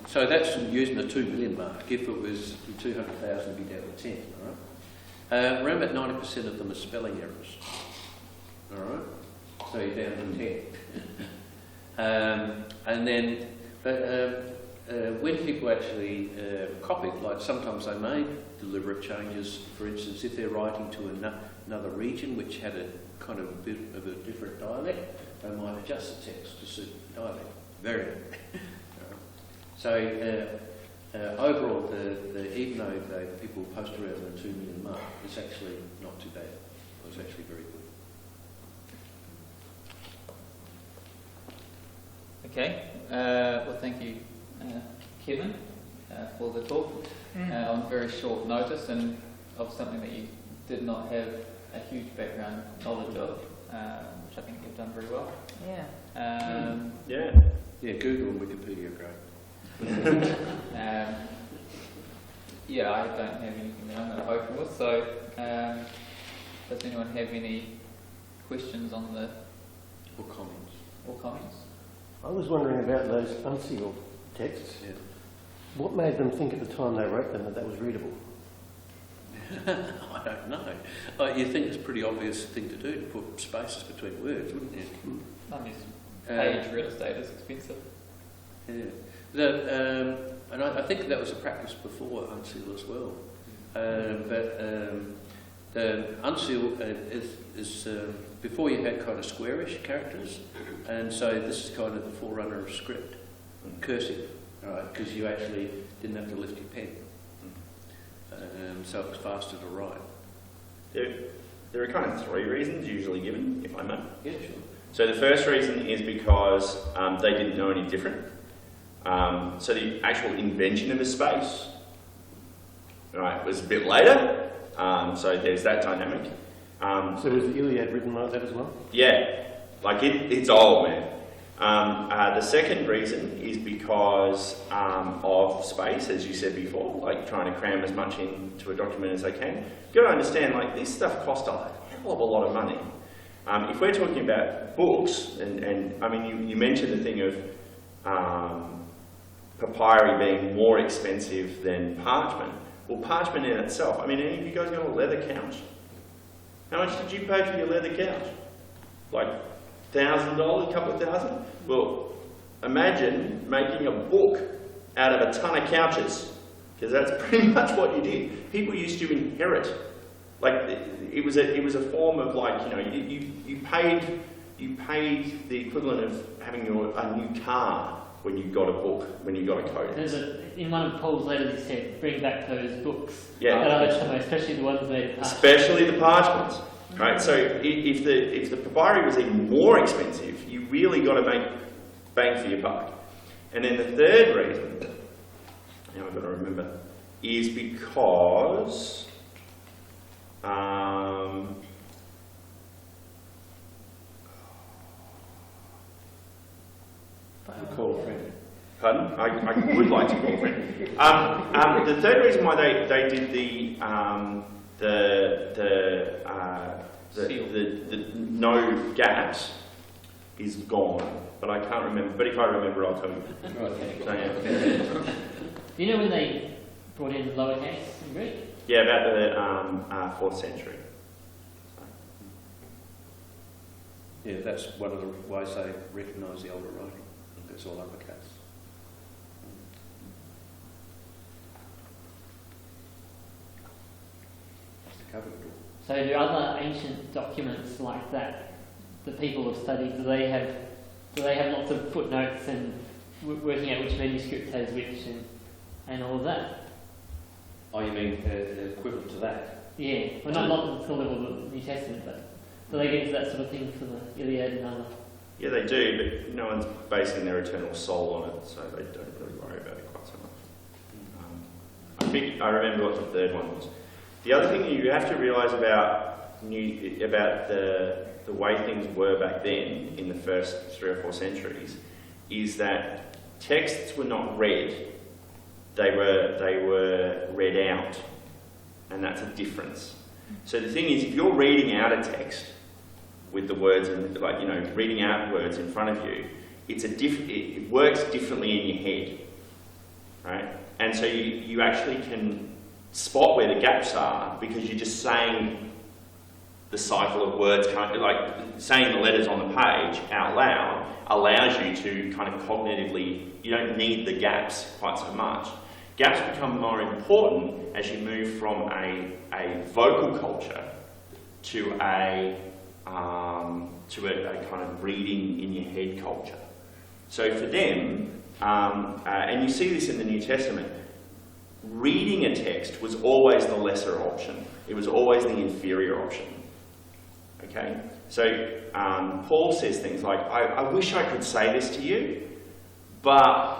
Speaker 1: so that's using the 2 million mark. If it was 200,000, it'd be down to 10. All right. Around about 90% of them are spelling errors. All right. So you're down to 10. And then, when people actually copy, like sometimes they make deliberate changes. For instance, if they're writing to another region which had a kind of bit of a different dialect, they might adjust the text to suit the dialect. Variant. So overall, even though people post around the 2 million mark, it's actually not too bad. It was actually very good.
Speaker 3: Okay. Well, thank you, Kevin, for the talk on very short notice and of something that you did not have a huge background knowledge of, which I think you've done very well.
Speaker 4: Yeah.
Speaker 1: Yeah, Google and Wikipedia are great.
Speaker 3: Yeah, I don't have anything that I'm going to open with, so does anyone have any questions on the...
Speaker 1: Or comments.
Speaker 3: Or comments?
Speaker 6: I was wondering about those uncial texts.
Speaker 1: Yeah.
Speaker 6: What made them think at the time they wrote them that that was readable?
Speaker 1: I don't know. You think it's a pretty obvious thing to do, to put spaces between words, wouldn't you?
Speaker 3: I mean, page real estate is expensive.
Speaker 1: Yeah. And I think that was a practice before uncial as well. But the uncial is before you had kind of squarish characters, and so this is kind of the forerunner of script, cursive, right? Because you actually didn't have to lift your pen, so it was faster to write.
Speaker 2: There are kind of three reasons usually given, if I may.
Speaker 1: Yeah, sure.
Speaker 2: So the first reason is because they didn't know any different. So the actual invention of a space, right, was a bit later. So there's that dynamic.
Speaker 6: So was the Iliad written like that as well?
Speaker 2: Yeah, like it's old, man. The second reason is because of space, as you said before, like trying to cram as much into a document as they can. You've got to understand, like, this stuff costs a hell of a lot of money. If we're talking about books, and I mean, you mentioned the thing of papyri being more expensive than parchment. Well, parchment in itself, I mean, any of you guys got a leather couch? How much did you pay for your leather couch? Like $1,000, a couple of thousand? Well, imagine making a book out of a ton of couches, because that's pretty much what you did. People used to inherit. Like, it was a form of, like, you know, you paid the equivalent of having a new car when you got a book, when you got a codex.
Speaker 7: In one of Paul's letters he said, bring back those books.
Speaker 2: Yeah.
Speaker 7: That are somewhere, especially the ones made of parchment.
Speaker 2: Especially the parchments, right? So if the papyri was even more expensive, you really got to make bang for your buck. And then the third reason, now I've got to remember, is because
Speaker 1: Call a friend.
Speaker 2: pardon? I would like to call a friend. The third reason why they did the no gaps is gone, but I can't remember. But if I remember, I'll tell you.
Speaker 1: Right.
Speaker 2: So, yeah.
Speaker 7: Do you know when they brought in lowercase in Greek?
Speaker 2: Yeah, about the 4th century.
Speaker 1: Yeah, that's one of the ways they recognise the older writing. It's all uppercase. That's the cover door.
Speaker 7: So do other ancient documents like that people have studied, do they have lots of footnotes and working out which manuscript has which and all of that?
Speaker 1: Oh, you mean equivalent to that?
Speaker 7: Yeah, well, not to the level of the New Testament, but do they get into that sort of thing for the Iliad and other?
Speaker 2: Yeah, they do, but no one's basing their eternal soul on it, so they don't really worry about it quite so much. I remember what the third one was. The other thing you have to realise about the way things were back then, in the first 3 or 4 centuries, is that texts were not read; they were read out, and that's a difference. So the thing is, if you're reading out a text with the words, like, you know, reading out words in front of you, it works differently in your head, right? And so you actually can spot where the gaps are because you're just saying the cycle of words, kind of like saying the letters on the page out loud allows you to kind of cognitively, you don't need the gaps quite so much. Gaps become more important as you move from a vocal culture to a kind of reading in your head culture. So for them, and you see this in the New Testament, reading a text was always the lesser option. It was always the inferior option. Okay? So Paul says things like, I wish I could say this to you, but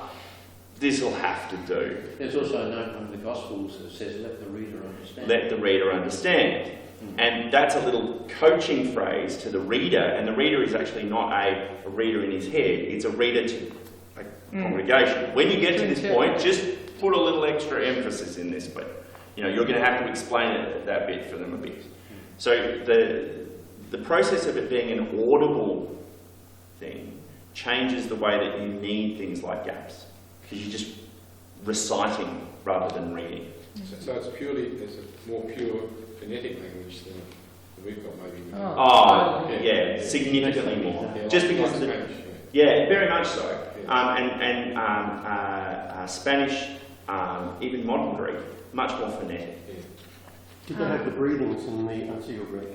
Speaker 2: this will have to do.
Speaker 6: There's also a note on the Gospels that says, let the reader understand.
Speaker 2: Let the reader understand. And that's a little coaching phrase to the reader, and the reader is actually not a reader in his head, it's a reader to a congregation. When you get to this point, just put a little extra emphasis in this bit. You know, you're going to have to explain that bit for them a bit. So the process of it being an audible thing changes the way that you need things like gaps, because you're just reciting rather than reading.
Speaker 4: So it's a more pure phonetic language than we've got maybe.
Speaker 2: Yeah, significantly more.
Speaker 4: Yeah,
Speaker 2: Just
Speaker 4: like
Speaker 2: because
Speaker 4: Spanish,
Speaker 2: very much so.
Speaker 4: Yeah.
Speaker 2: Spanish, even modern Greek, much more phonetic.
Speaker 4: Yeah.
Speaker 6: Did they have the breathings in the uncial Greek?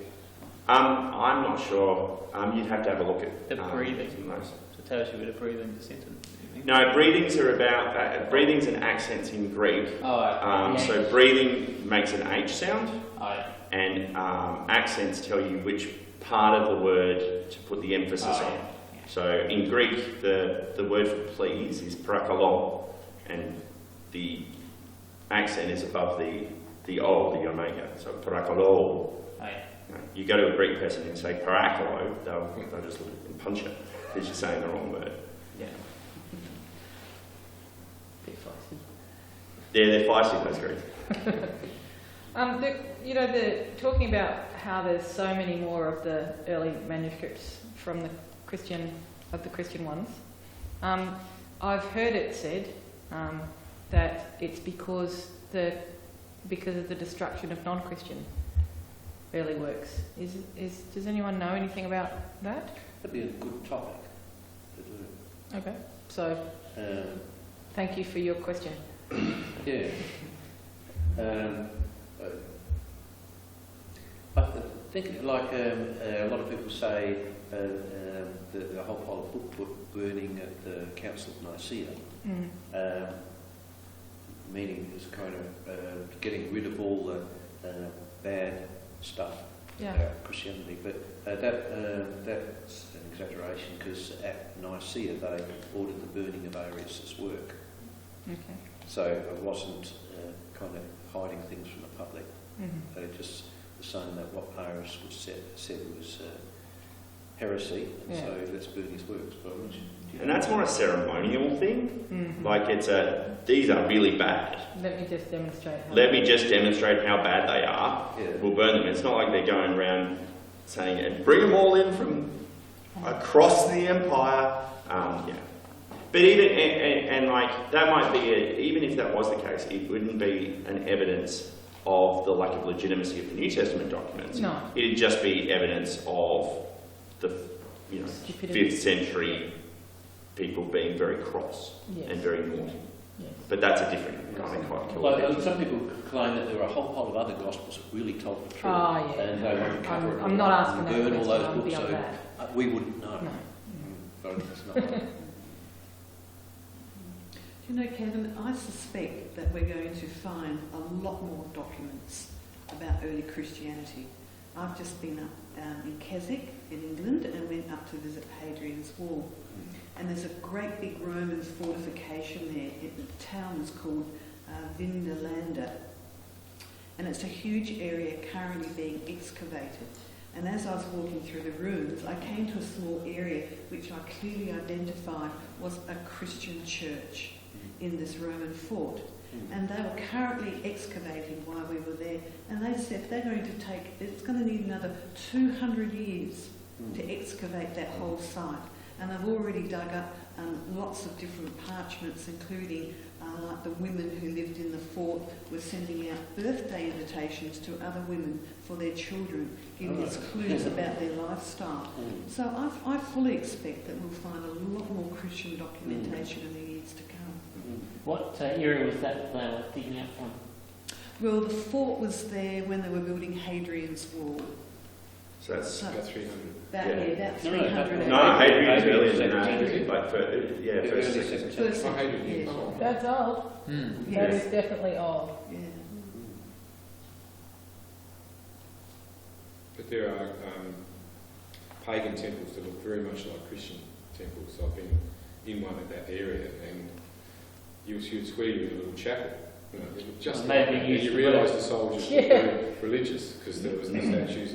Speaker 2: I'm not sure. You'd have to have a look at
Speaker 3: The breathing.
Speaker 2: most.
Speaker 3: So it tells you where to breathe in the sentence.
Speaker 2: No, breathings are about breathings and accents in Greek. So breathing makes an H sound, and accents tell you which part of the word to put the emphasis on. So in Greek, the word for please is parakalon, and the accent is above the O, the omega. So parakalo. You go to a Greek person and say parakalo, they'll just look and punch you because you're saying the wrong word.
Speaker 3: Yeah.
Speaker 2: Yeah, they're feisty, those Greeks.
Speaker 8: Talking about how there's so many more of the early manuscripts from the Christian ones, I've heard it said that it's because of the destruction of non-Christian early works. Does anyone know anything about that?
Speaker 6: That'd be a good topic to do.
Speaker 8: Okay, so thank you for your question.
Speaker 6: Yeah. I think, like a lot of people say, the whole pile of book burning at the Council of Nicaea, meaning is kind of getting rid of all the bad stuff about Christianity. But that's an exaggeration, because at Nicaea they ordered the burning of Arius' work.
Speaker 8: Okay.
Speaker 6: So it wasn't kind of hiding things from the public. They just were saying that what Parchment said was heresy, and so let's burn his works.
Speaker 2: And that's more a ceremonial thing. Like these are really bad.
Speaker 8: Let me just demonstrate.
Speaker 2: How bad they are.
Speaker 6: Yeah.
Speaker 2: We'll burn them. It's not like they're going around saying, and bring them all in from across the empire. But even, and like, that might be, even if that was the case, it wouldn't be an evidence of the lack of legitimacy of the New Testament documents.
Speaker 8: No.
Speaker 2: It'd just be evidence of the,
Speaker 8: Stupidity.
Speaker 2: 5th century people being very cross and very naughty.
Speaker 8: Yes.
Speaker 2: But that's a different kind of quite
Speaker 6: Well, some people claim that there are a whole pile of other Gospels that really told the truth, and they want to cover it all
Speaker 8: I'm not
Speaker 6: up
Speaker 8: asking
Speaker 6: and
Speaker 8: that
Speaker 6: burn all
Speaker 8: question,
Speaker 6: those
Speaker 8: I'm
Speaker 6: books,
Speaker 8: beyond
Speaker 6: so
Speaker 8: that.
Speaker 6: we wouldn't know.
Speaker 8: No.
Speaker 6: But it's not right.
Speaker 9: Do you know, Kevin, I suspect that we're going to find a lot more documents about early Christianity. I've just been up in Keswick in England and went up to visit Hadrian's Wall. And there's a great big Roman fortification there. The town is called Vindolanda. And it's a huge area currently being excavated. And as I was walking through the ruins, I came to a small area which I clearly identified was a Christian church in this Roman fort. And they were currently excavating while we were there. And they said it's going to need another 200 years to excavate that whole site. And I've already dug up lots of different parchments, including like the women who lived in the fort were sending out birthday invitations to other women for their children, giving us clues about their lifestyle. So I fully expect that we'll find a lot more Christian documentation in the years to come.
Speaker 7: What era was that they were digging out from?
Speaker 9: Well, the fort was there when they were building Hadrian's Wall.
Speaker 2: So that's
Speaker 4: About 300.
Speaker 9: About 300.
Speaker 2: No, Hadrian's earlier than that.
Speaker 4: Hadrian?
Speaker 2: Like first second.
Speaker 9: First,
Speaker 4: Oh, Hadrian,
Speaker 9: yeah.
Speaker 4: oh.
Speaker 8: That's old. That is definitely old.
Speaker 9: Yeah.
Speaker 4: But there are pagan temples that look very much like Christian temples. I've been in one of that area, and you'd squeeze in a little chapel. You know, just
Speaker 7: Maybe
Speaker 4: like that.
Speaker 7: you
Speaker 4: And you realise the soldiers were very religious because there was the statues,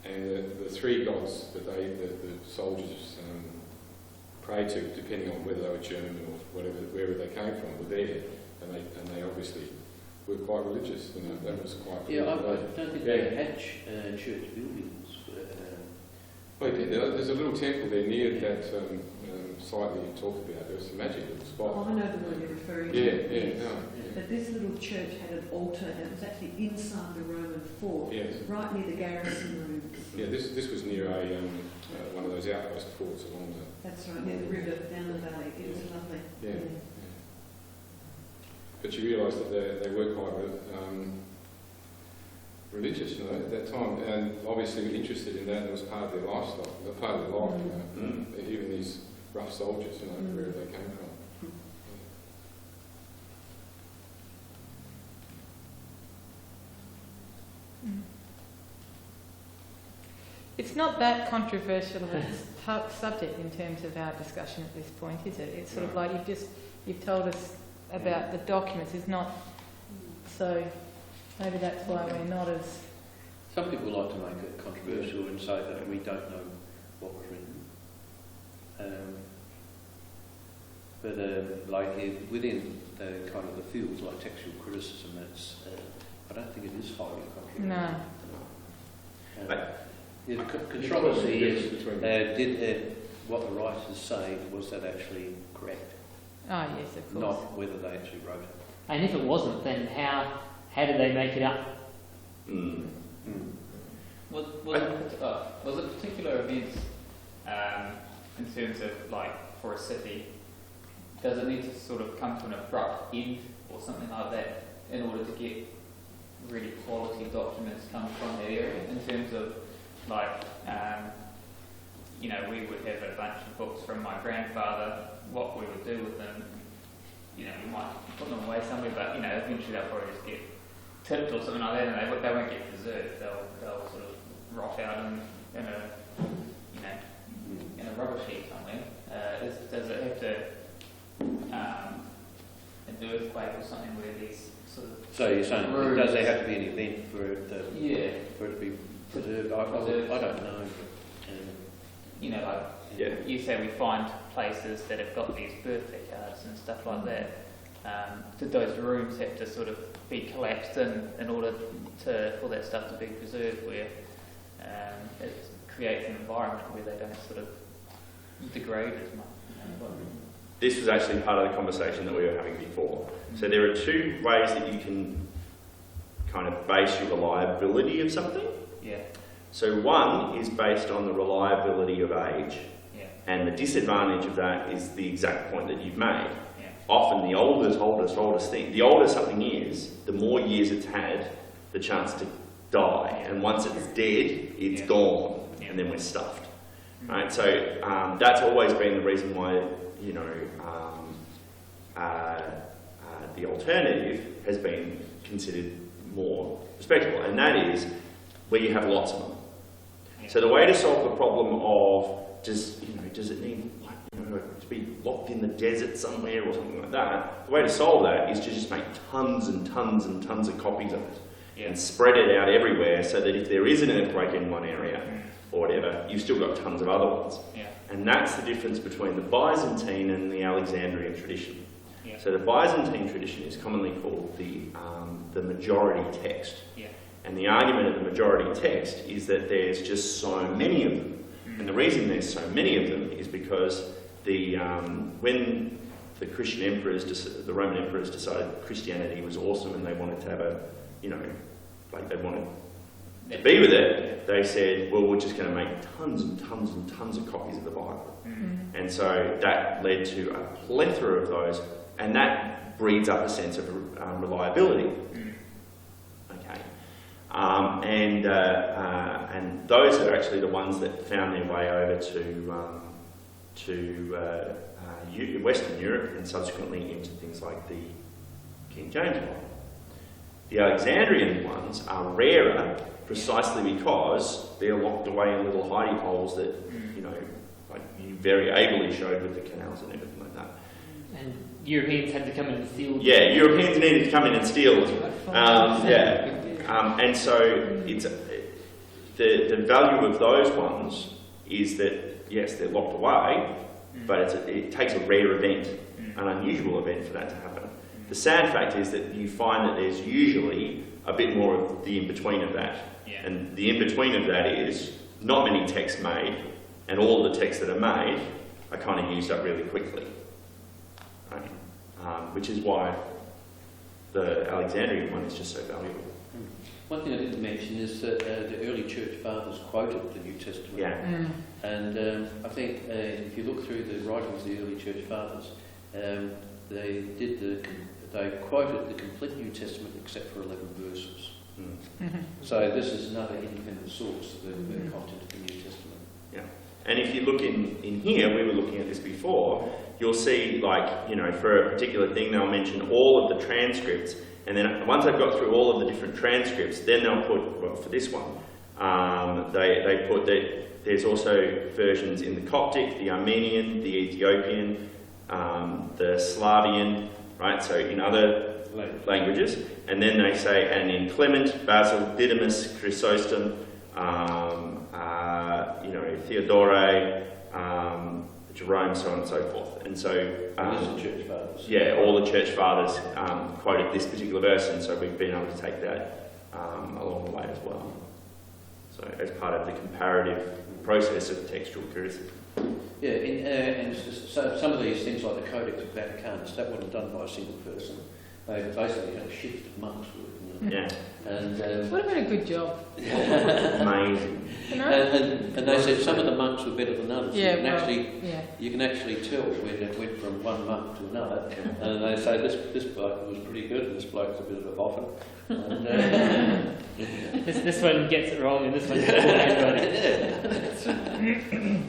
Speaker 4: and the three gods that the soldiers prayed to, depending on whether they were German or wherever they came from, were there, and they obviously were quite religious. You know, that was quite.
Speaker 6: Yeah, I don't think they had church buildings.
Speaker 4: Well, there's a little temple there near that site that you talked about. There was a magic little spot.
Speaker 9: Oh, I know the one you're referring to.
Speaker 4: Yeah.
Speaker 9: But this little church had an altar, and it was actually inside the Roman fort,
Speaker 4: Yes.
Speaker 9: right near the garrison rooms.
Speaker 4: Yeah, this was near one of those outpost forts along the.
Speaker 9: That's right, near the river, down the valley. It was lovely.
Speaker 4: Yeah. But you realise that they were quite religious, you know, at that time, and obviously interested in that, and it was part of their lifestyle, part of their life, you know, even these rough soldiers, you know, wherever they came from.
Speaker 8: It's not that controversial of a subject in terms of our discussion at this point, is it? It's sort of like you've told us about the documents. It's not so. Maybe that's why we're not as.
Speaker 6: Some people like to make it controversial and say that we don't know what was written. But within the kind of the fields like textual criticism, it's I don't think it is highly controversial.
Speaker 8: No.
Speaker 6: The controversy is did what the writers say, was that actually correct?
Speaker 8: Oh yes, of course.
Speaker 6: Not whether they actually wrote it.
Speaker 7: And if it wasn't, then how did they make it up?
Speaker 3: Was it particular events in terms of, like, for a city, does it need to sort of come to an abrupt end or something like that in order to get really quality documents come from that area? In terms of, like, you know, we would have a bunch of books from my grandfather, what we would do with them, you know, we might put them away somewhere, but, you know, eventually they'll probably just get tipped or something like that, and they won't get preserved. They'll sort of rot out in a, you know, in a rubber sheet somewhere. Does it have to an earthquake or something where these sort of
Speaker 6: So you're saying, does there have to be an event for it to be preserved? I don't know.
Speaker 3: You know, like you say, we find places that have got these birthday cards and stuff like that. Did those rooms have to sort of be collapsed in order for that stuff to be preserved, where it creates an environment where they don't sort of degrade as much? You know,
Speaker 2: This was actually part of the conversation that we were having before. So there are two ways that you can kind of base your reliability of something.
Speaker 3: Yeah.
Speaker 2: So one is based on the reliability of age, and the disadvantage of that is the exact point that you've made.
Speaker 3: Yeah.
Speaker 2: Often the oldest thing, the older something is, the more years it's had the chance to die, and once it's dead, it's gone, and then we're stuffed. Right? So that's always been the reason why, you know, the alternative has been considered more respectable, and that is where you have lots of them. So the way to solve the problem of does it need, like, you know, to be locked in the desert somewhere or something like that, the way to solve that is to just make tons and tons and tons of copies of it and spread it out everywhere, so that if there is an earthquake in one area or whatever, you've still got tons of other ones. And that's the difference between the Byzantine and the Alexandrian tradition. So the Byzantine tradition is commonly called the majority text. And the argument of the majority text is that there's just so many of them. And the reason there's so many of them is because when the Christian emperors, the Roman emperors decided Christianity was awesome and they wanted to have a, you know, like they wanted to be with it, they said, well, we're just going to make tons and tons and tons of copies of the Bible. And so that led to a plethora of those, and that breeds up a sense of reliability. Okay. And those are actually the ones that found their way over to Western Europe and subsequently into things like the King James Bible. The Alexandrian ones are rarer precisely because they're locked away in little hidey holes that, you know, like you very ably showed with the canals and everything like that.
Speaker 7: And Europeans had to come in and steal.
Speaker 2: Yeah, Europeans needed to come in and steal them. And so it's the value of those ones is that yes, they're locked away, but it takes a rare event, an unusual event for that to happen. The sad fact is that you find that there's usually a bit more of the in-between of that.
Speaker 7: Yeah.
Speaker 2: And the in-between of that is not many texts made, and all the texts that are made are kind of used up really quickly. Right? Which is why the Alexandrian one is just so valuable.
Speaker 6: One thing I didn't mention is that the early church fathers quoted the New Testament.
Speaker 2: Yeah.
Speaker 6: And I think if you look through the writings of the early church fathers, they quoted the complete New Testament except for 11 verses. So this is another independent source of the content of the New Testament.
Speaker 2: Yeah. And if you look in here, we were looking at this before, you'll see, like, you know, for a particular thing, they'll mention all of the transcripts, and then once they've got through all of the different transcripts, then they'll put, well, for this one, they put that there's also versions in the Coptic, the Armenian, the Ethiopian, the Slavian, right, so in other languages, and then they say, and in Clement, Basil, Didymus, Chrysostom, Theodore, Jerome, so on and so forth. And so,
Speaker 6: the church fathers.
Speaker 2: Yeah, all the church fathers quoted this particular verse, and so we've been able to take that along the way as well. So, as part of the comparative process of textual criticism.
Speaker 6: Yeah, and so some of these things like the Codex Vaticanus, that wasn't done by a single person. They basically had a shift of monks working on it.
Speaker 2: Yeah.
Speaker 6: And
Speaker 8: Would have been a good job.
Speaker 2: Amazing.
Speaker 8: You know?
Speaker 6: and they said some of the monks were better than others.
Speaker 8: Yeah,
Speaker 6: You can actually tell when it went from one monk to another. And they say this bloke was pretty good, and this bloke's a bit of a boffin. And,
Speaker 7: This one gets it wrong, and this one gets it right.